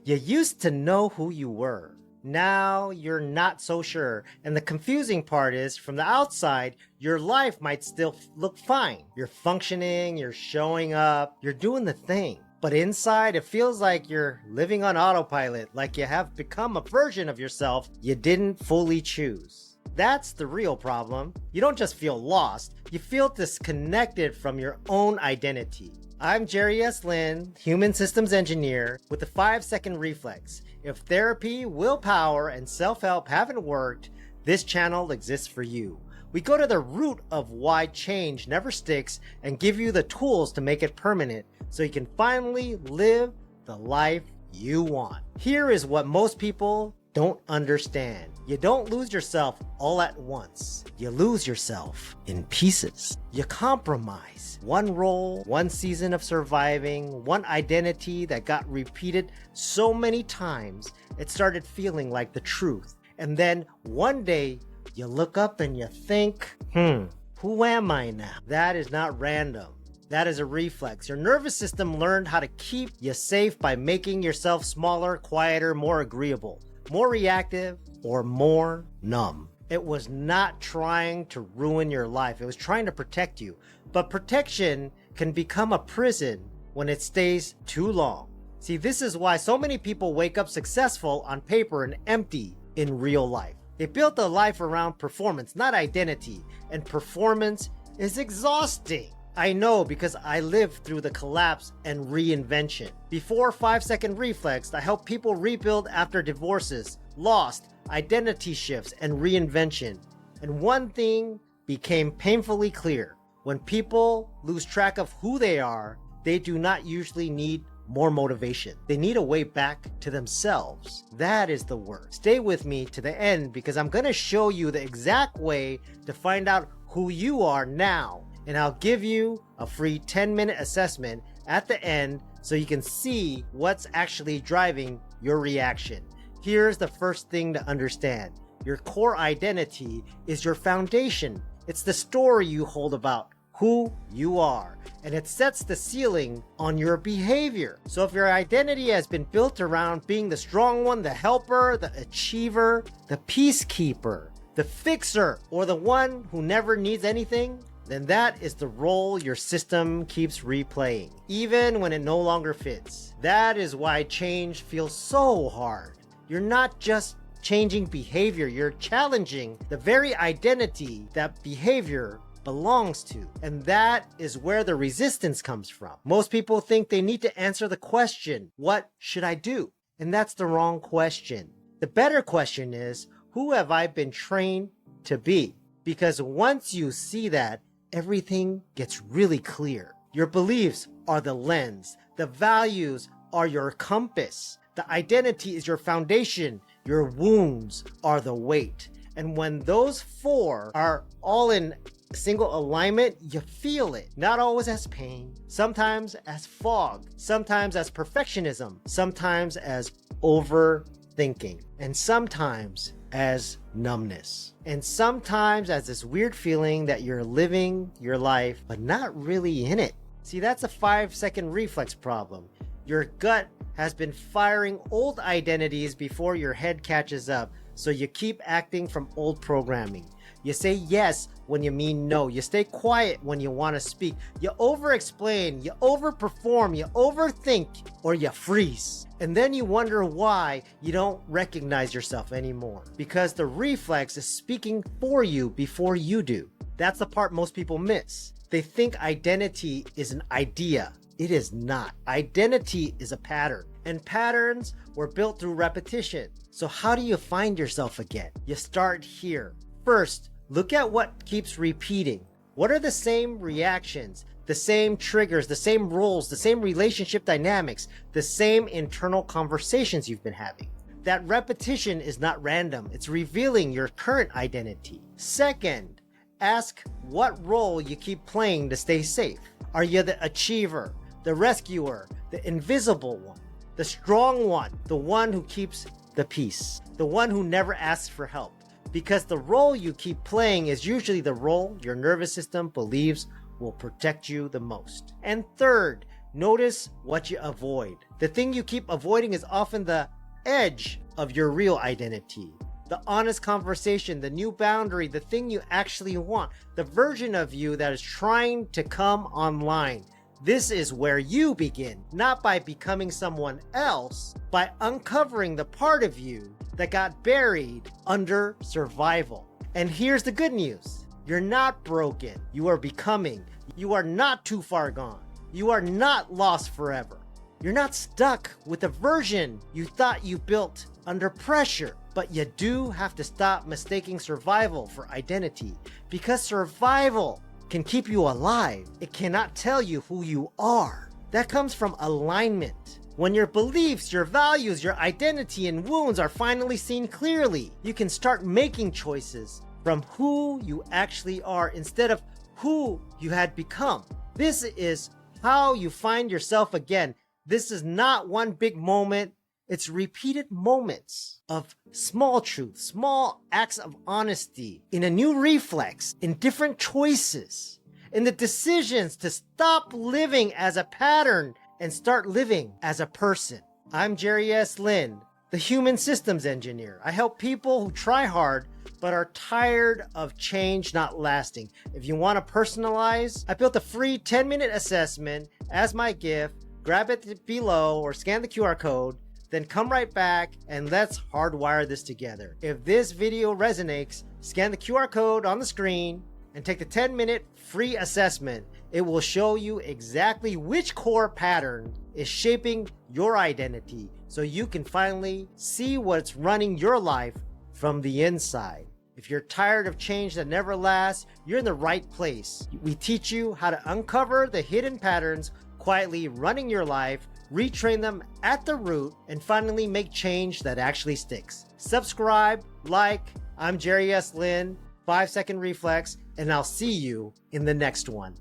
You used to know who you were. Now you're not so sure. And the confusing part is, from the outside, your life might still look fine. You're functioning, you're showing up, you're doing the thing. But inside, it feels like you're living on autopilot, like you have become a version of yourself you didn't fully choose. That's the real problem. You don't just feel lost, you feel disconnected from your own identity. I'm Jerry S. Lin, Human Systems Engineer with the 5-second Reflex. If therapy, willpower, and self-help haven't worked, this channel exists for you. We go to the root of why change never sticks and give you the tools to make it permanent so you can finally live the life you want. Here is what most people don't understand. You don't lose yourself all at once. You lose yourself in pieces. You compromise. One role, one season of surviving, one identity that got repeated so many times, it started feeling like the truth. And then one day, you look up and you think, who am I now? That is not random. That is a reflex. Your nervous system learned how to keep you safe by making yourself smaller, quieter, more agreeable, more reactive, or more numb. It was not trying to ruin your life. It was trying to protect you. But protection can become a prison when it stays too long. See, this is why so many people wake up successful on paper and empty in real life. They built a life around performance, not identity, and performance is exhausting. I know because I lived through the collapse and reinvention. Before 5-second Reflex, I help people rebuild after divorces, lost, identity shifts, and reinvention. And one thing became painfully clear. When people lose track of who they are, they do not usually need more motivation. They need a way back to themselves. That is the word. Stay with me to the end because I'm going to show you the exact way to find out who you are now. And I'll give you a free 10-minute assessment at the end so you can see what's actually driving your reaction. Here's the first thing to understand. Your core identity is your foundation. It's the story you hold about who you are, and it sets the ceiling on your behavior. So if your identity has been built around being the strong one, the helper, the achiever, the peacekeeper, the fixer, or the one who never needs anything, then that is the role your system keeps replaying, even when it no longer fits. That is why change feels so hard. You're not just changing behavior, you're challenging the very identity that behavior belongs to. And that is where the resistance comes from. Most people think they need to answer the question, what should I do? And that's the wrong question. The better question is, who have I been trained to be? Because once you see that, everything gets really clear. Your beliefs are the lens. The values are your compass. The identity is your foundation. Your wounds are the weight. And when those four are all in single alignment, you feel it. Not always as pain, sometimes as fog, sometimes as perfectionism, sometimes as overthinking, and sometimes as numbness, and sometimes as this weird feeling that you're living your life but not really in it. See, that's a 5-second reflex problem. Your gut has been firing old identities before your head catches up, so you keep acting from old programming. You say yes when you mean no. You stay quiet when you want to speak. You over-explain, you overperform, you overthink, or you freeze. And then you wonder why you don't recognize yourself anymore. Because the reflex is speaking for you before you do. That's the part most people miss. They think identity is an idea. It is not. Identity is a pattern. And patterns were built through repetition. So how do you find yourself again? You start here. First, look at what keeps repeating. What are the same reactions, the same triggers, the same roles, the same relationship dynamics, the same internal conversations you've been having? That repetition is not random. It's revealing your current identity. Second, ask what role you keep playing to stay safe. Are you the achiever, the rescuer, the invisible one, the strong one, the one who keeps the peace, the one who never asks for help? Because the role you keep playing is usually the role your nervous system believes will protect you the most. And third, Notice what you avoid. The thing you keep avoiding is often the edge of your real identity. The honest conversation, the new boundary, the thing you actually want, the version of you that is trying to come online. This is where you begin, not by becoming someone else, by uncovering the part of you that got buried under survival. And here's the good news. You're not broken. You are becoming. You are not too far gone. You are not lost forever. You're not stuck with a version you thought you built under pressure. But you do have to stop mistaking survival for identity, because survival can keep you alive. It cannot tell you who you are. That comes from alignment. When your beliefs, your values, your identity, and wounds are finally seen clearly, you can start making choices from who you actually are instead of who you had become. This is how you find yourself again. This is not one big moment. It's repeated moments of small truths, small acts of honesty, in a new reflex, in different choices, in the decisions to stop living as a pattern and start living as a person. I'm Jerry S. Lin, the Human Systems Engineer. I help people who try hard but are tired of change not lasting. If you want to personalize, I built a free 10-minute assessment as my gift. Grab it below or scan the QR code. Then come right back and let's hardwire this together. If this video resonates, scan the QR code on the screen and take the 10-minute free assessment. It will show you exactly which core pattern is shaping your identity so you can finally see what's running your life from the inside. If you're tired of change that never lasts, you're in the right place. We teach you how to uncover the hidden patterns quietly running your life, retrain them at the root, and finally make change that actually sticks. Subscribe, like. I'm Jerry S. Lin, 5-Second Reflex, and I'll see you in the next one.